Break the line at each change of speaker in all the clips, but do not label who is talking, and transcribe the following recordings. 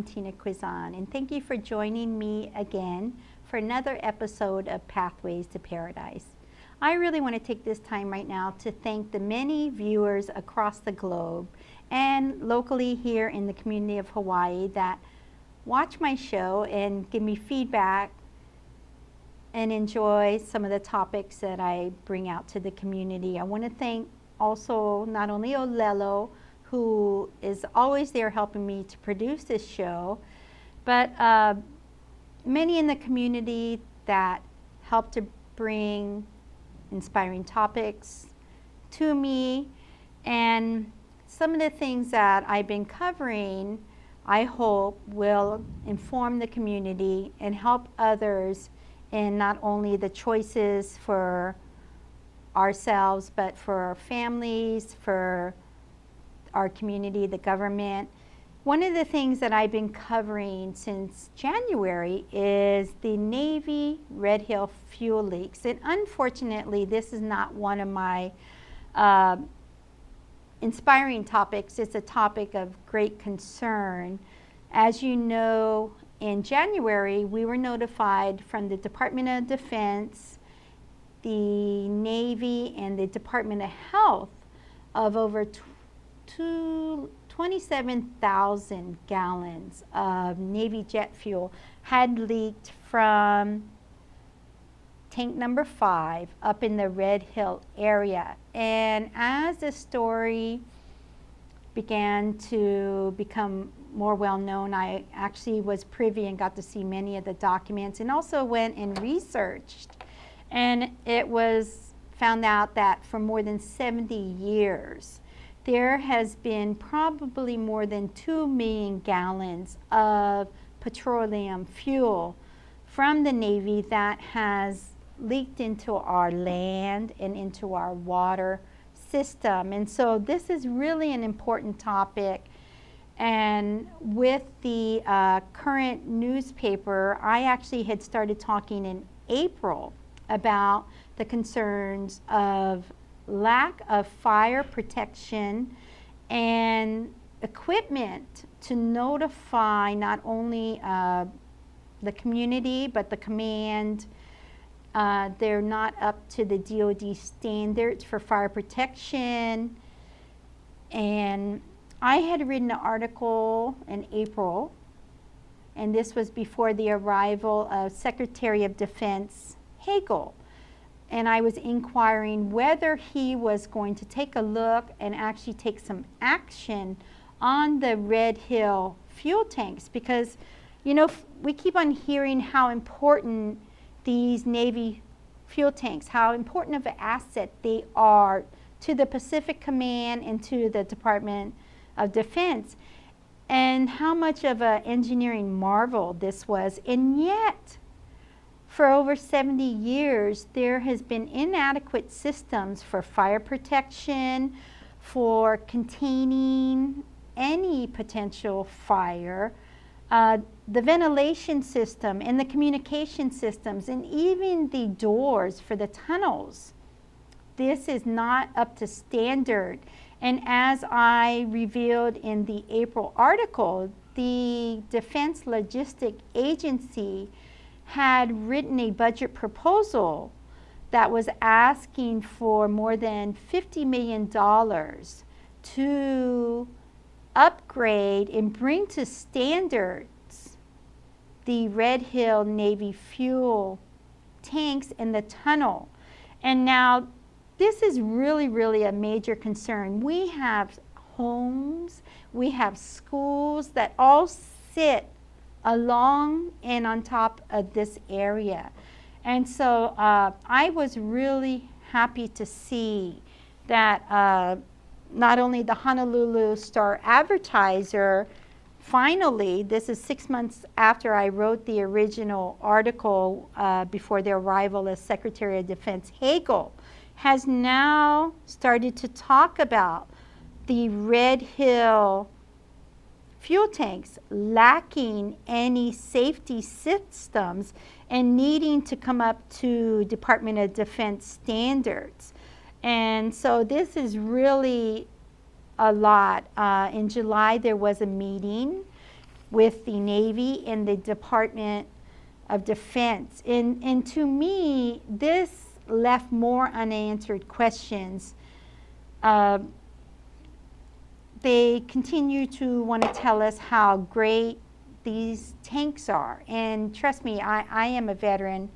I'm Tina Quizon, and thank you for joining me again for another episode of Pathways to Paradise. I really want to take this time right now to thank the many viewers across the globe and locally here in the community of Hawaii that watch my show and give me feedback and enjoy some of the topics that I bring out to the community. I want to thank also not only Olelo, who is always there helping me to produce this show, but many in the community that help to bring inspiring topics to me. And some of the things that I've been covering, I hope will inform the community and help others in not only the choices for ourselves, but for our families, for our community, the government. One of the things that I've been covering since January is the Navy Red Hill fuel leaks. And unfortunately, this is not one of my inspiring topics. It's a topic of great concern. As you know, in January, we were notified from the Department of Defense, the Navy, and the Department of Health of over 27,000 gallons of Navy jet fuel had leaked from tank number 5 up in the Red Hill area. And as the story began to become more well known, I actually was privy and got to see many of the documents, and also went and researched. And it was found out that for more than 70 years, there has been probably more than 2 million gallons of petroleum fuel from the Navy that has leaked into our land and into our water system. And so this is really an important topic. And with the current newspaper, I actually had started talking in April about the concerns of lack of fire protection and equipment to notify not only the community but the command. They're not up to the DoD standards for fire protection. And I had written an article in April, and this was before the arrival of Secretary of Defense Hagel. And I was inquiring whether he was going to take a look and actually take some action on the Red Hill fuel tanks, because, you know, we keep on hearing how important these Navy fuel tanks, how important of an asset they are to the Pacific Command and to the Department of Defense, and how much of an engineering marvel this was. And yet, for over 70 years, there has been inadequate systems for fire protection, for containing any potential fire, the ventilation system and the communication systems, and even the doors for the tunnels. This is not up to standard. And as I revealed in the April article, the Defense Logistic Agency had written a budget proposal that was asking for more than $50 million to upgrade and bring to standards the Red Hill Navy fuel tanks in the tunnel. And now this is really a major concern. We have homes, we have schools that all sit along and on top of this area. And so I was really happy to see that not only the Honolulu Star Advertiser, finally, this is 6 months after I wrote the original article before the arrival of Secretary of Defense Hagel, has now started to talk about the Red Hill fuel tanks lacking any safety systems and needing to come up to Department of Defense standards. And so this is really a lot. In July, there was a meeting with the Navy and the Department of Defense. And to me, this left more unanswered questions. They continue to want to tell us how great these tanks are. And trust me, I am a veteran.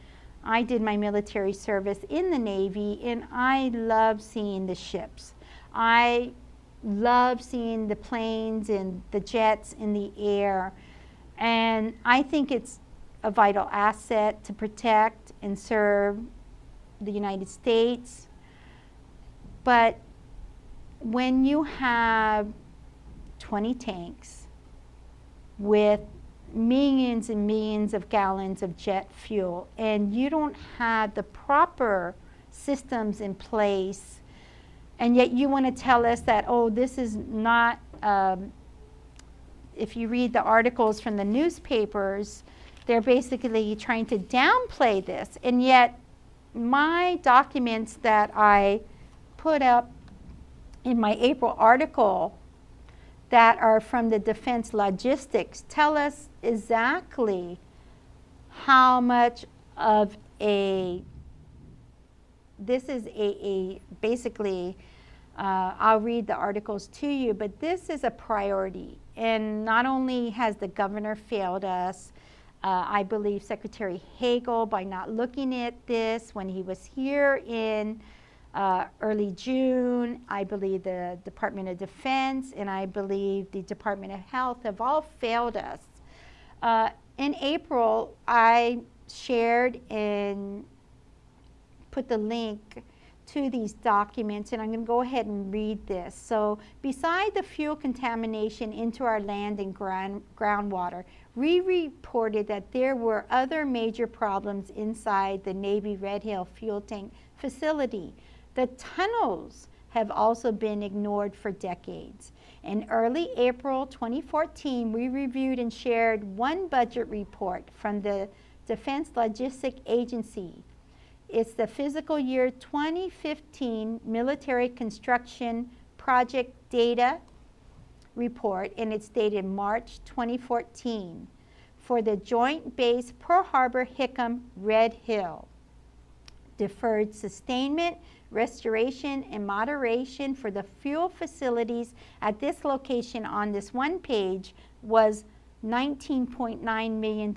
I did my military service in the Navy, and I love seeing the ships. I love seeing the planes and the jets in the air. And I think it's a vital asset to protect and serve the United States. But when you have 20 tanks with millions and millions of gallons of jet fuel, and you don't have the proper systems in place, and yet you want to tell us that, oh, this is not, if you read the articles from the newspapers, they're basically trying to downplay this. And yet my documents that I put up in my April article that are from the Defense Logistics tell us exactly how much of this is basically, I'll read the articles to you, but this is a priority. And not only has the governor failed us, I believe Secretary Hagel, by not looking at this when he was here in early June, I believe the Department of Defense, and I believe the Department of Health have all failed us. In April, I shared and put the link to these documents, and I'm going to go ahead and read this. So, beside the fuel contamination into our land and groundwater, we reported that there were other major problems inside the Navy Red Hill fuel tank facility. The tunnels have also been ignored for decades. In early April 2014, we reviewed and shared one budget report from the Defense Logistics Agency. It's the fiscal year 2015 military construction project data report, and it's dated March 2014 for the JOINT BASE PEARL HARBOR-HICKAM Red Hill. Deferred sustainment, restoration, and moderation for the fuel facilities at this location on this one page was $19.9 million.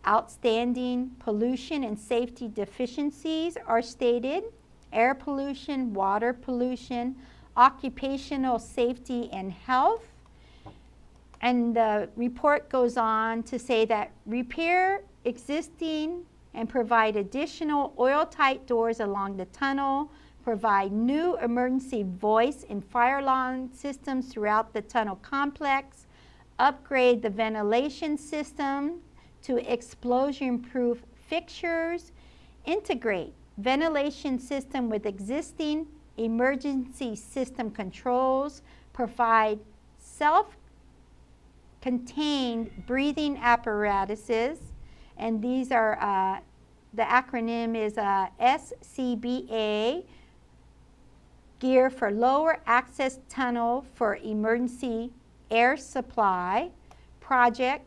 Outstanding pollution and safety deficiencies are stated: air pollution, water pollution, occupational safety and health. And the report goes on to say that repair existing and provide additional oil-tight doors along the tunnel, provide new emergency voice and fire alarm systems throughout the tunnel complex, upgrade the ventilation system to explosion-proof fixtures, integrate ventilation system with existing emergency system controls, provide self-contained breathing apparatuses, and these are, the acronym is SCBA, gear for lower access tunnel for emergency air supply, project,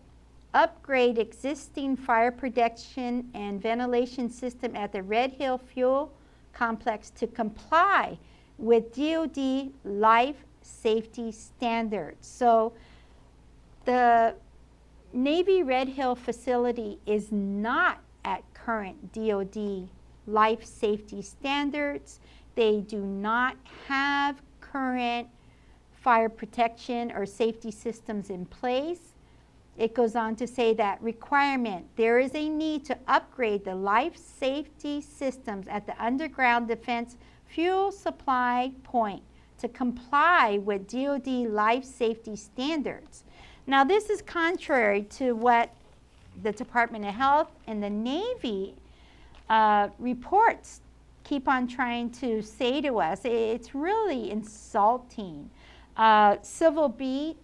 upgrade existing fire protection and ventilation system at the Red Hill Fuel Complex to comply with DoD life safety standards. So the Navy Red Hill facility is not at current DoD life safety standards. They do not have current fire protection or safety systems in place. It goes on to say that requirement, there is a need to upgrade the life safety systems at the underground defense fuel supply point to comply with DoD life safety standards. Now, this is contrary to what the Department of Health and the Navy reports keep on trying to say to us. It's really insulting. Civil Beat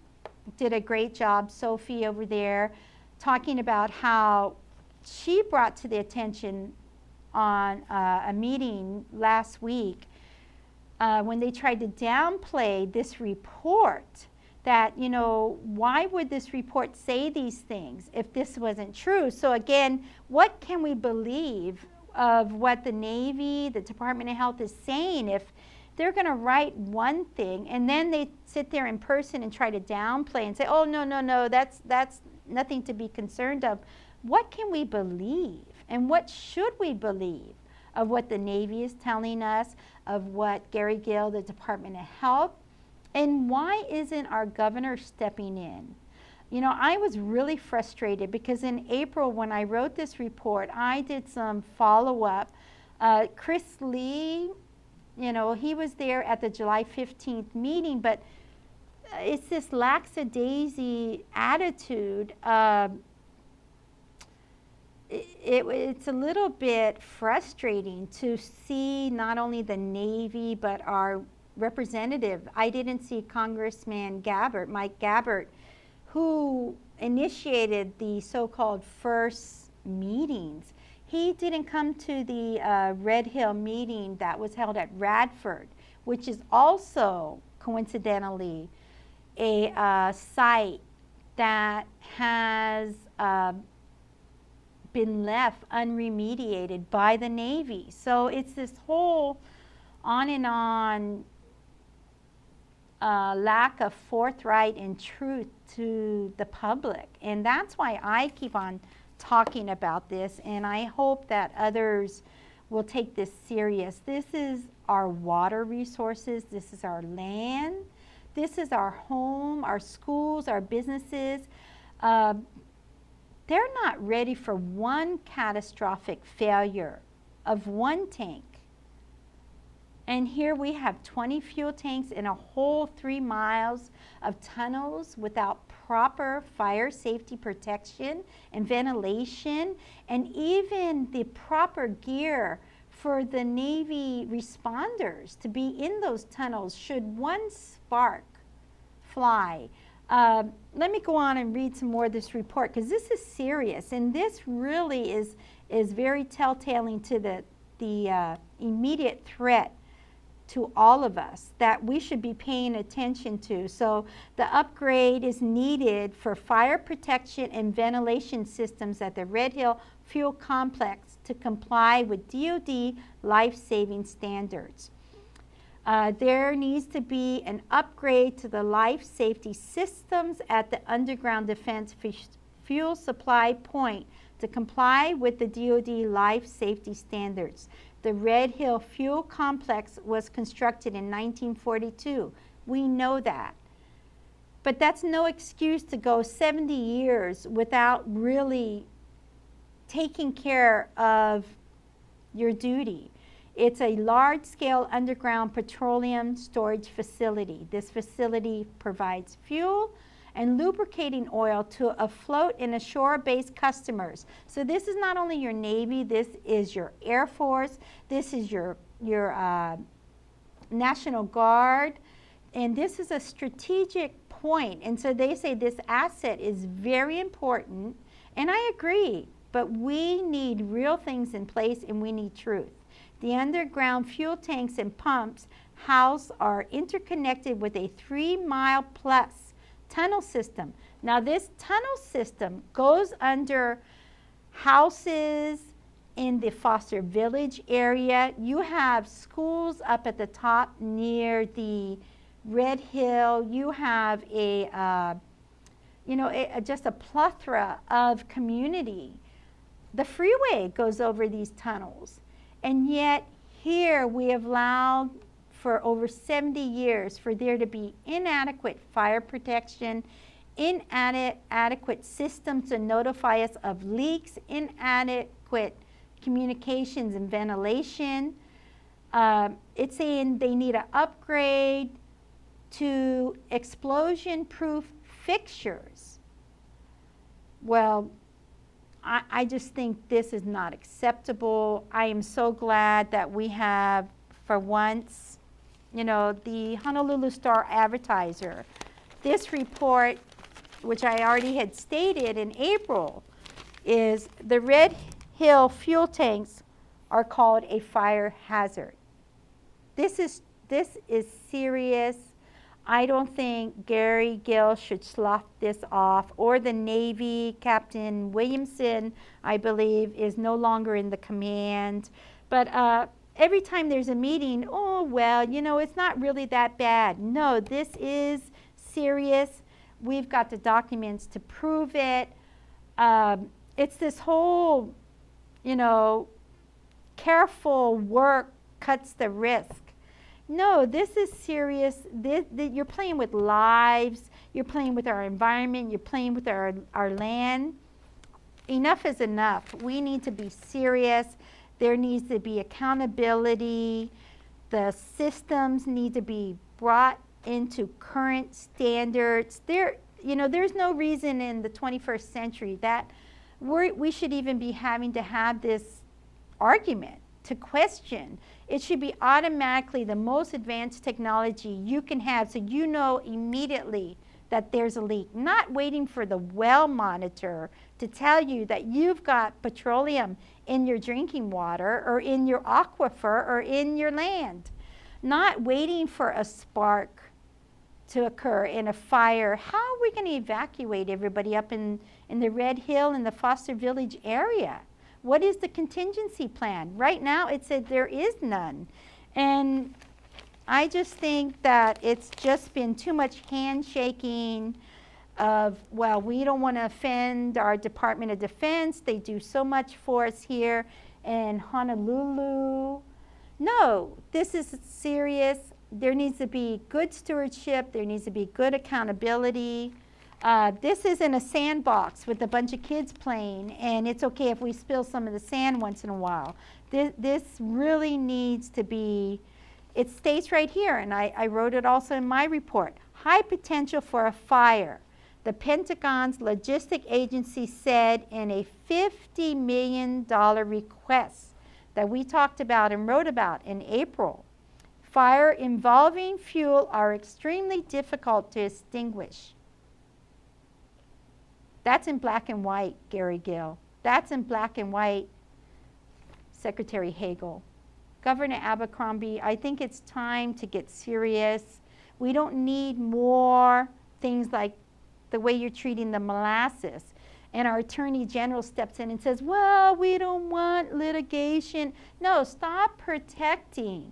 did a great job, Sophie over there, talking about how she brought to the attention on a meeting last week when they tried to downplay this report that, you know, why would this report say these things if this wasn't true? So again, what can we believe of what the Navy, the Department of Health is saying if they're going to write one thing and then they sit there in person and try to downplay and say, oh, no, no, no, that's nothing to be concerned of. What can we believe and what should we believe of what the Navy is telling us, of what Gary Gill, the Department of Health, and why isn't our governor stepping in? You know, I was really frustrated because in April when I wrote this report, I did some follow-up. Chris Lee, you know, he was there at the July 15th meeting, but it's this lackadaisy attitude. It's a little bit frustrating to see not only the Navy, but our representative. I didn't see Congressman Gabbard, Mike Gabbard, who initiated the so-called first meetings. He didn't come to the Red Hill meeting that was held at Radford, which is also coincidentally a site that has been left unremediated by the Navy. So it's this whole on and on lack of forthright and truth to the public. And that's why I keep on talking about this, and I hope that others will take this serious. This is our water resources, this is our land, this is our home, our schools, our businesses. They're not ready for one catastrophic failure of one tank. And here we have 20 fuel tanks in a whole 3 miles of tunnels without proper fire safety protection and ventilation, and even the proper gear for the Navy responders to be in those tunnels should one spark fly. Let me go on and read some more of this report, because this is serious, and this really is very telltale to the immediate threat to all of us that we should be paying attention to. So the upgrade is needed for fire protection and ventilation systems at the Red Hill Fuel Complex to comply with DoD life-saving standards. There needs to be an upgrade to the life safety systems at the underground defense fuel supply point to comply with the DoD life safety standards. The Red Hill Fuel Complex was constructed in 1942. We know that. But that's no excuse to go 70 years without really taking care of your duty. It's a large-scale underground petroleum storage facility. This facility provides fuel and lubricating oil to afloat and ashore-based customers. So this is not only your Navy, this is your Air Force, this is your National Guard, and this is a strategic point. And so they say this asset is very important, and I agree, but we need real things in place and we need truth. The underground fuel tanks and pumps housed are interconnected with a 3-mile plus tunnel system. Now this tunnel system goes under houses in the Foster Village area. You have schools up at the top near the Red Hill. You have just a plethora of community. The freeway goes over these tunnels. And yet here we have allowed for over 70 years for there to be inadequate fire protection, inadequate systems to notify us of leaks, inadequate communications and ventilation. It's saying they need an upgrade to explosion-proof fixtures. Well, I just think this is not acceptable. I am so glad that we have, for once, you know, the Honolulu Star-Advertiser. This report, which I already had stated in April, is the Red Hill fuel tanks are called a fire hazard. This is serious. I don't think Gary Gill should slough this off, or the Navy. Captain Williamson, I believe, is no longer in the command. But every time there's a meeting, oh, well, you know, it's not really that bad. No, this is serious. We've got the documents to prove it. It's this whole, you know, careful work cuts the risk. No, this is serious. You're playing with lives. You're playing with our environment. You're playing with our land. Enough is enough. We need to be serious. There needs to be accountability. The systems need to be brought into current standards. You know, there's no reason in the 21st century that we should even be having to have this argument to question. It should be automatically the most advanced technology you can have, so you know immediately that there's a leak, not waiting for the well monitor to tell you that you've got petroleum in your drinking water or in your aquifer or in your land, not waiting for a spark to occur in a fire. How are we going to evacuate everybody up in the Red Hill and the Foster Village area? What is the contingency plan? Right now it said there is none. And I just think that it's just been too much handshaking of, well, we don't want to offend our Department of Defense. They do so much for us here in Honolulu. No, this is serious. There needs to be good stewardship. There needs to be good accountability. This isn't a sandbox with a bunch of kids playing, and it's okay if we spill some of the sand once in a while. This really needs to be, it states right here, and I wrote it also in my report, high potential for a fire. The Pentagon's logistic agency said in a $50 million request that we talked about and wrote about in April. Fire involving fuel are extremely difficult to extinguish. That's in black and white, Gary Gill. That's in black and white, Secretary Hagel. Governor Abercrombie, I think it's time to get serious. We don't need more things like the way you're treating the molasses. And our Attorney General steps in and says, well, we don't want litigation. No, stop protecting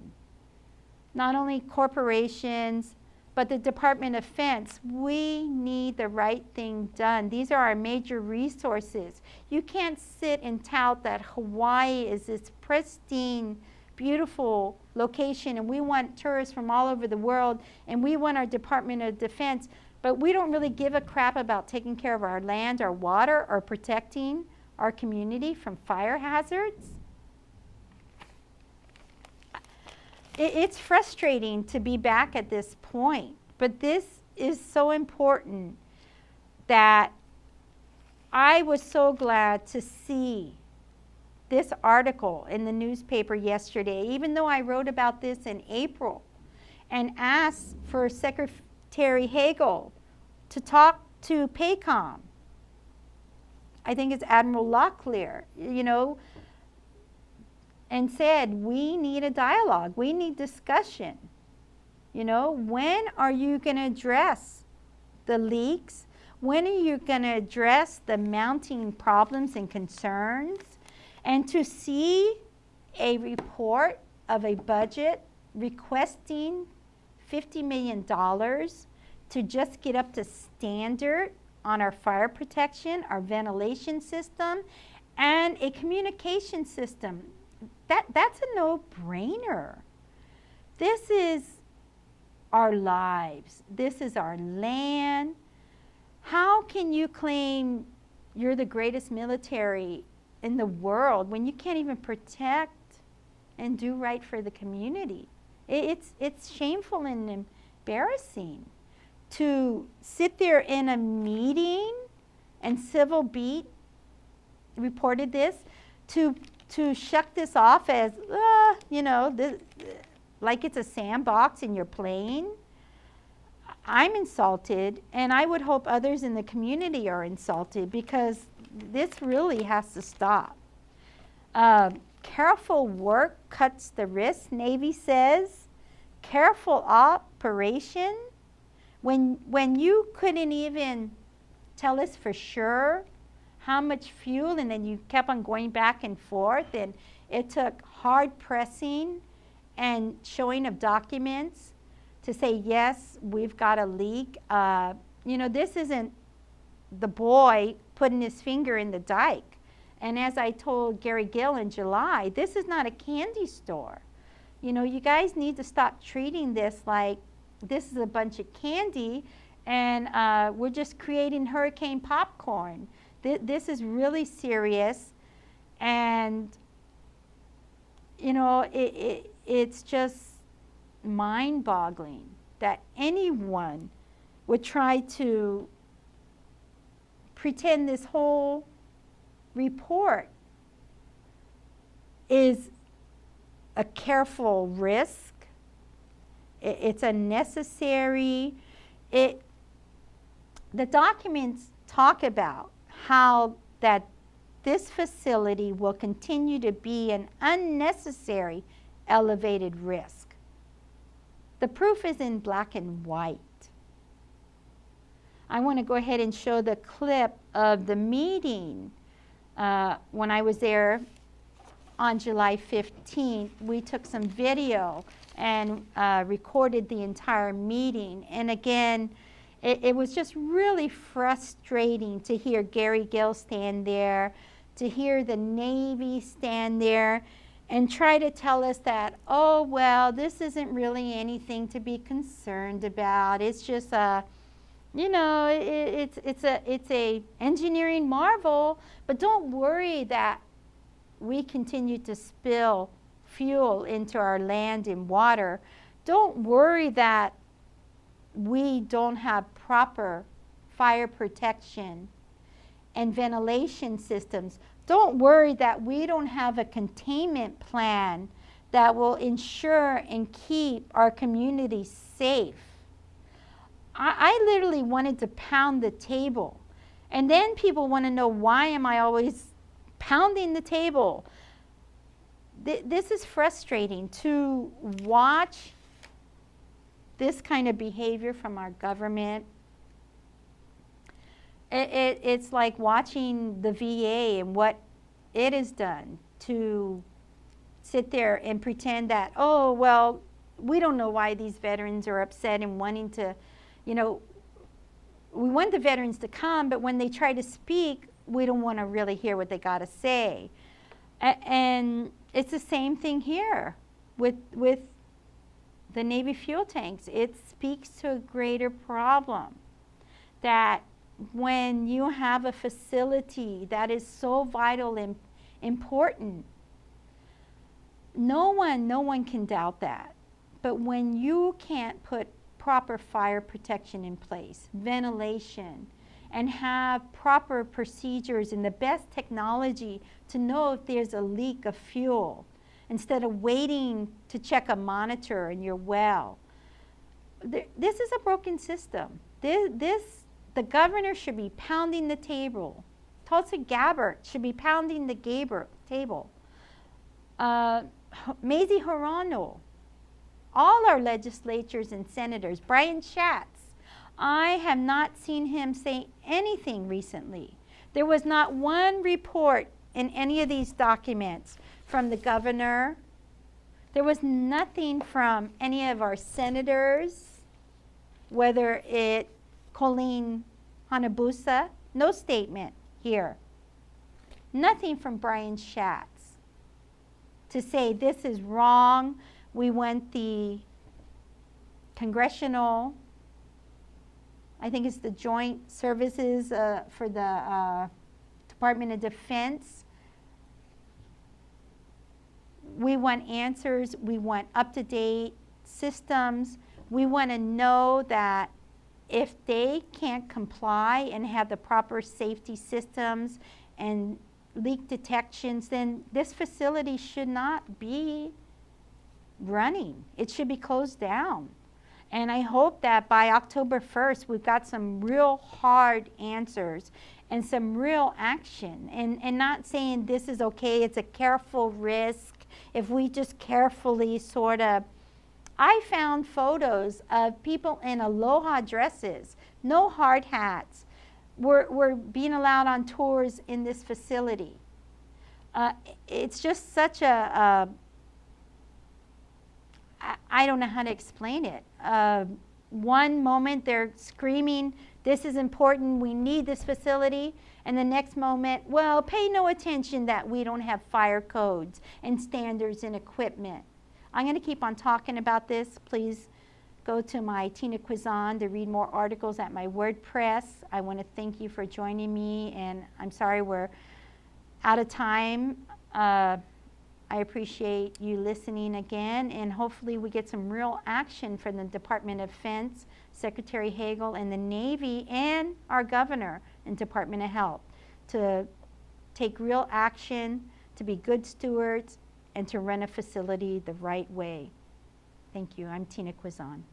not only corporations, but the Department of Defense. We need the right thing done. These are our major resources. You can't sit and tout that Hawaii is this pristine, beautiful location, and we want tourists from all over the world, and we want our Department of Defense, but we don't really give a crap about taking care of our land, our water, or protecting our community from fire hazards. It's frustrating to be back at this point, but this is so important that I was so glad to see this article in the newspaper yesterday, even though I wrote about this in April and asked for Secretary Hagel to talk to PACOM. I think it's Admiral Locklear, you know, and said, we need a dialogue, we need discussion. You know, when are you going to address the leaks? When are you going to address the mounting problems and concerns? And to see a report of a budget requesting $50 million to just get up to standard on our fire protection, our ventilation system, and a communication system. That's a no-brainer. This is our lives. This is our land. How can you claim you're the greatest military in the world when you can't even protect and do right for the community? It's shameful and embarrassing to sit there in a meeting, and Civil Beat reported this, to shuck this off as, you know, like it's a sandbox and you're playing. I'm insulted, and I would hope others in the community are insulted, because this really has to stop. Careful work cuts the risk, Navy says. Careful operation When you couldn't even tell us for sure how much fuel, and then you kept on going back and forth, and it took hard pressing and showing of documents to say, yes, we've got a leak. You know, this isn't the boy putting his finger in the dike. And as I told Gary Gill in July, this is not a candy store. You know, you guys need to stop treating this like this is a bunch of candy and we're just creating hurricane popcorn. This is really serious, and you know, it's just mind-boggling that anyone would try to pretend this whole report is a careful risk. It's a necessary. The documents talk about how that this facility will continue to be an unnecessary elevated risk. The proof is in black and white. I want to go ahead and show the clip of the meeting when I was there on July 15th. We took some video and recorded the entire meeting. And again, it was just really frustrating to hear Gary Gill stand there, to hear the Navy stand there and try to tell us that, oh, well, this isn't really anything to be concerned about. It's just a, you know, it's a engineering marvel, but don't worry that we continue to spill fuel into our land and water. Don't worry that we don't have proper fire protection and ventilation systems. Don't worry that we don't have a containment plan that will ensure and keep our community safe. I literally wanted to pound the table. And then people want to know, why am I always pounding the table? This is frustrating to watch this kind of behavior from our government. It's like watching the VA and what it has done to sit there and pretend that, oh, well, we don't know why these veterans are upset and wanting to, you know, we want the veterans to come, but when they try to speak, we don't want to really hear what they got to say. And it's the same thing here with the Navy fuel tanks. It speaks to a greater problem, that when you have a facility that is so vital and important, no one can doubt that. But when you can't put proper fire protection in place, ventilation, and have proper procedures and the best technology to know if there's a leak of fuel, instead of waiting to check a monitor in your well. This is a broken system. The governor should be pounding the table. Tulsi Gabbard should be pounding the table. Mazie Hirono, all our legislators and senators, Brian Schatz, I have not seen him say anything recently. There was not one report in any of these documents from the governor. There was nothing from any of our senators, whether it Colleen Hanabusa, no statement here. Nothing from Brian Schatz to say this is wrong. We want the congressional, I think it's the joint services for the Department of Defense. We want answers. We want up-to-date systems. We want to know that if they can't comply and have the proper safety systems and leak detections, then this facility should not be running. It should be closed down. And I hope that by October 1st, we've got some real hard answers and some real action. And not saying this is okay, it's a careful risk. If we just carefully sort of I found photos of people in aloha dresses, no hard hats, were being allowed on tours in this facility. It's just such a I don't know how to explain it. One moment they're screaming, this is important, we need this facility, and the next moment, well, pay no attention that we don't have fire codes and standards and equipment. I'm going to keep on talking about this. Please go to my Tina Quizon to read more articles at my WordPress. I want to thank you for joining me, and I'm sorry we're out of time. I appreciate you listening again, and hopefully we get some real action from the Department of Defense, Secretary Hagel, and the Navy, and our governor and Department of Health to take real action, to be good stewards, and to run a facility the right way. Thank you. I'm Tina Quizon.